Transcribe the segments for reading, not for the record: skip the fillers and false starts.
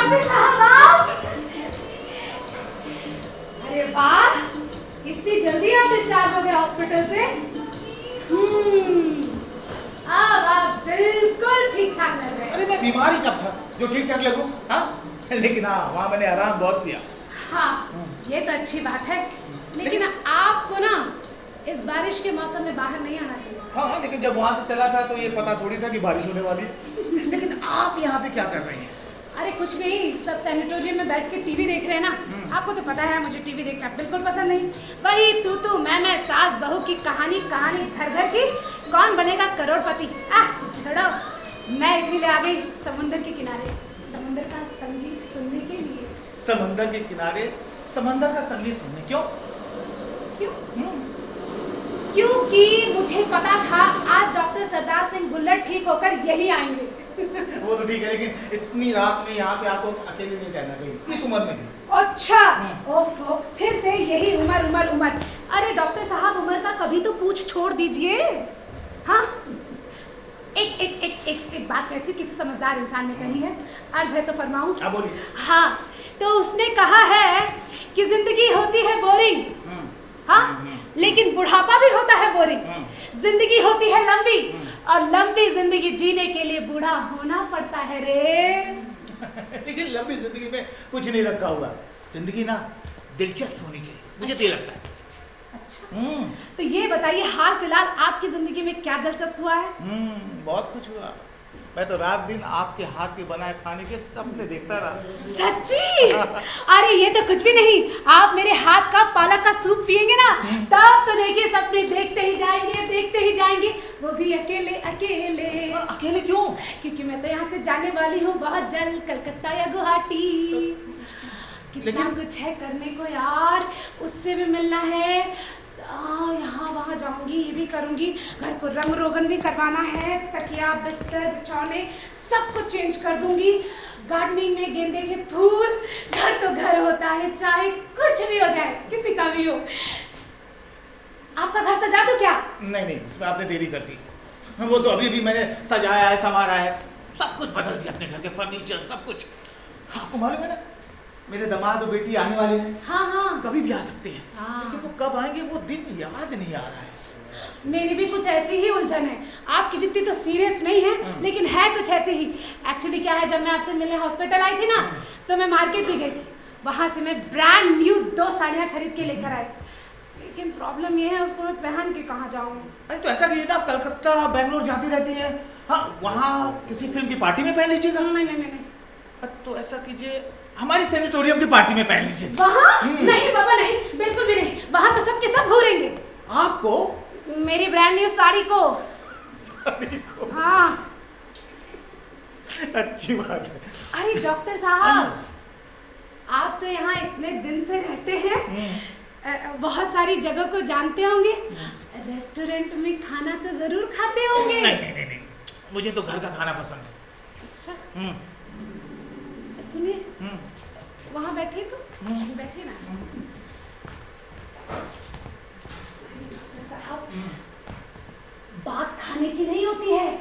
Doctor साहब आप। अरे वाह, इतनी जल्दी आप डिस्चार्ज हो गए हॉस्पिटल से। अब आप बिल्कुल ठीक ठाक लग रहे हैं। अरे मैं बीमार ही कब था जो ठीक ठाक लगूं? हाँ, लेकिन हाँ वहाँ मैंने आराम बहुत किया। हाँ, ये तो अच्छी बात है, लेकिन आपको ना इस बारिश के मौसम में बाहर नहीं आना चाहिए। हाँ, लेकिन जब वहाँ से चला था तो ये पता थोड़ी था कि बारिश होने वाली है। लेकिन आप यहाँ पे क्या कर रही हैं? अरे कुछ नहीं, सब सैनिटोरियम में बैठ के टीवी देख रहे हैं ना। आपको तो पता है मुझे टीवी देखना बिल्कुल पसंद नहीं। वही तू मैं सास बहू की कहानी घर घर की, कौन बनेगा करोड़पति। छोड़ो, मैं इसीलिए आ गई समुंदर के किनारे, समुंदर का संगीत सुनने के लिए। समंदर के किनारे समंदर का संगीत सुनने? क्यों? क्योंकि मुझे पता था आज डॉक्टर सरदार सिंह बुल्लर ठीक होकर यही आएंगे। वो तो ठीक है, लेकिन इतनी रात में यहाँ पे आपको अकेले नहीं रहना चाहिए इस उम्र में भी। अच्छा, ओफो, फिर से यही उम्र। अरे डॉक्टर साहब, उम्र का कभी तो पूछ छोड़ दीजिए। हाँ, एक बात कहती हूँ, किसी समझदार इंसान ने कही है, अर्ज है तो फरमाऊं? हाँ बोलिए। हाँ, तो उसने कहा है कि जिंदगी होती है बोरिंग, हाँ, लेकिन बुढ़ापा भी होता है बोरिंग। जिंदगी होती है लंबी, और लंबी जिंदगी जीने के लिए बूढ़ा होना पड़ता है रे। लेकिन लंबी जिंदगी में कुछ नहीं रखा हुआ। जिंदगी ना दिलचस्प होनी चाहिए, मुझे तो ये लगता है। अच्छा, तो ये बताइए, हाल फिलहाल आपकी जिंदगी में क्या दिलचस्प हुआ है? बहुत कुछ हुआ। मैं तो रात दिन आपके हाथ के बनाए खाने के सपने देखता रहा। सच्ची? अरे ये तो कुछ भी नहीं, आप मेरे हाथ का पालक का सूप पिएंगे ना, तब तो देखिए सपने देखते ही जाएंगे, वो भी अकेले। अकेले क्यों? क्योंकि मैं तो यहाँ से जाने वाली हूँ बहुत जल्द, कलकत्ता या गुवाहाटी। कितना कुछ है करने को यार, उससे भी मिलना है, यहाँ वहाँ जाऊंगी, ये भी करूंगी, घर को रंग रोगन भी करवाना है, तकिया बिस्तर बिछौने सब कुछ चेंज कर दूंगी, गार्डनिंग में गेंदे के फूल, घर तो घर होता है, चाहे कुछ भी हो जाए, किसी का भी हो। आपका घर सजा दूं क्या? नहीं, इसमें आपने देरी कर दी। वो तो अभी भी मैंने सजाया है, संवारा है, सब कुछ बदल दिया, अपने घर के फर्नीचर सब कुछ। आपको मालूम है ना, मेरे दामाद और बेटी आने वाले हैं। हाँ, कभी भी आ सकते हैं। हाँ। लेकिन वो कब आएंगे वो दिन याद नहीं आ रहा है। मेरी भी कुछ ऐसी ही उलझन है, आपकी जितनी तो सीरियस नहीं है, लेकिन है कुछ ऐसी ही। एक्चुअली क्या है, जब मैं आपसे मिलने हॉस्पिटल आई थी ना, तो मैं मार्केट भी गई थी, वहां से मैं ब्रांड न्यू 2 साड़ियाँ खरीद के लेकर आई, लेकिन प्रॉब्लम ये है उसको मैं पहन के कहाँ जाऊँ। अरे तो ऐसा कीजिए ना, कलकत्ता बेंगलोर जाती रहती है, हाँ वहाँ किसी फिल्म की पार्टी में पहन लीजिएगा। नहीं, तो ऐसा कीजिए, हमारी सैनिटोरियम की पार्टी में पहन लीजिए। वहाँ? नहीं बाबा नहीं, बिल्कुल भी नहीं, वहाँ तो सबके सब घूरेंगे। आपको? मेरी ब्रांड न्यू साड़ी को। हाँ, अच्छी बात है। अरे डॉक्टर साहब, आप तो यहाँ इतने दिन से रहते हैं, बहुत सारी जगह को जानते होंगे, रेस्टोरेंट में खाना तो जरूर खाते होंगे। नहीं, मुझे तो घर का खाना पसंद है। अच्छा, सुनिए, वहाँ बैठिए तो, बैठिए ना। साहब, बात खाने की नहीं होती है,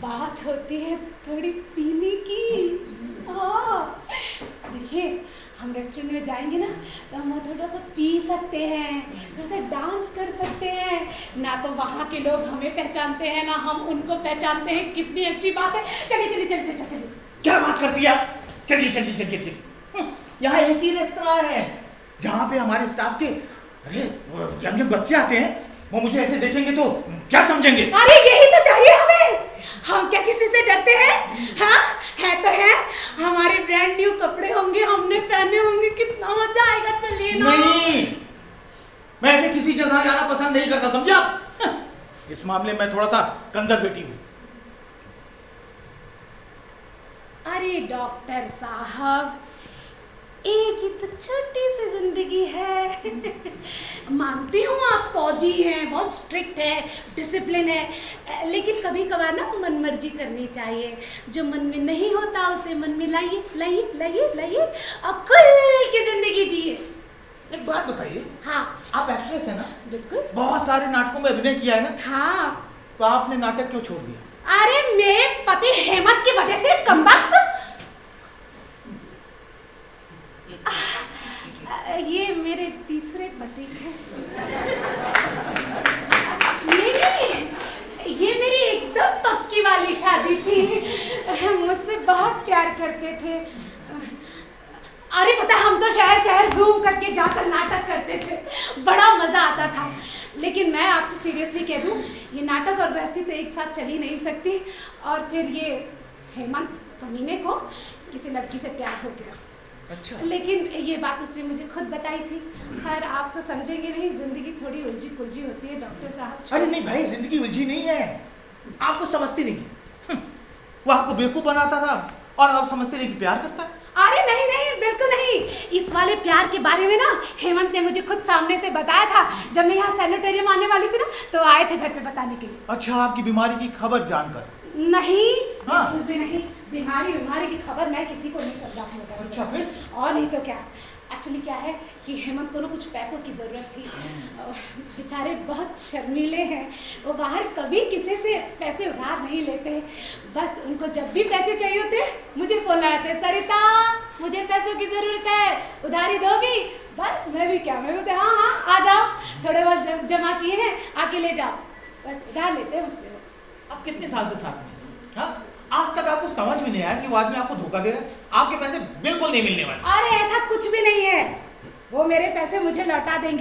बात होती है थोड़ी पीने की। देखिए, हम रेस्टोरेंट में जाएंगे ना, तो हम थोड़ा सा पी सकते हैं, थोड़ा सा डांस कर सकते हैं ना, तो वहाँ के लोग हमें पहचानते हैं ना हम उनको पहचानते हैं। कितनी अच्छी बात है। चलिए। क्या बात करती है? चलिए। यहाँ एक ही रेस्तरां है जहाँ पे हमारे स्टाफ के यंग बच्चे आते हैं, वो मुझे ऐसे देखेंगे तो क्या समझेंगे? अरे यही तो चाहिए हमें, हम क्या किसी से डरते हैं? हाँ, है तो है, हमारे ब्रांड न्यू कपड़े होंगे, हमने पहने होंगे, कितना मजा आएगा। चलिए ना। नहीं, मैं ऐसे किसी जगह जाना पसंद नहीं करता, समझे आप? इस मामले में थोड़ा सा कंजर्वेटिव हूँ। अरे डॉक्टर साहब, एक ही तो छोटी सी जिंदगी है। मानती हूँ आप फौजी हैं, बहुत स्ट्रिक्ट है, डिसिप्लिन है, लेकिन कभी कभार ना मन मर्जी करनी चाहिए। जो मन में नहीं होता उसे मन में लाइए और खुल की जिंदगी जिए। एक बात बताइए। हाँ, आप एक्ट्रेस है ना? बिल्कुल। बहुत सारे नाटकों में अभिनय किया है ना? हाँ। तो आपने नाटक क्यों छोड़ दिया? अरे मेरे पति हेमंत की वजह से कमबख्त। बहुत प्यार करते थे। अरे पता है, हम तो शहर शहर घूम करके जाकर नाटक करते थे, बड़ा मजा आता था। लेकिन मैं आपसे सीरियसली कह दूं, ये नाटक और गृहस्थी तो एक साथ चल ही नहीं सकती। और फिर ये हेमंत कमीने को किसी लड़की से प्यार हो गया। अच्छा। लेकिन ये बात उसने मुझे खुद बताई थी। खैर आप तो समझेंगे नहीं, जिंदगी थोड़ी उलझी पुलझी होती है डॉक्टर साहब। अरे नहीं भाई, जिंदगी उलझी नहीं है, आपको समझती नहीं। वो आपको बेवकूफ बनाता था और आप समझते नहीं कि प्यार करता है। अरे नहीं नहीं, बिल्कुल नहीं। इस वाले प्यार के बारे में ना हेमंत ने मुझे खुद सामने से बताया था। जब मैं यहाँ सैनिटोरियम आने वाली थी ना, तो आए थे घर पे बताने के लिए। अच्छा, आपकी बीमारी की खबर जानकर? नहीं, हाँ। मुझे नहीं, बीमारी की खबर मैं किसी को नहीं समझा। अच्छा, फिर? और नहीं तो क्या, एक्चुअली क्या है कि हेमंत को ना कुछ पैसों की ज़रूरत थी। बेचारे बहुत शर्मीले हैं, वो बाहर कभी किसी से पैसे उधार नहीं लेते। बस उनको जब भी पैसे चाहिए होते मुझे फोन लगाते, सरिता मुझे पैसों की ज़रूरत है, उधारी दोगी? बस मैं भी बोलते हाँ हाँ आ जाओ, थोड़े बहुत जमा किए हैं, आके ले जाओ। बस उधार लेते हैं मुझसे। आप कितने साल से साथ में? हाँ, आज तक आपको समझ में नहीं आया कि वो आदमी आपको धोखा दे रहा है? आपके पैसे बिल्कुल नहीं मिलने वाले। अरे ऐसा कुछ भी नहीं है, वो मेरे पैसे मुझे लौटा देंगे।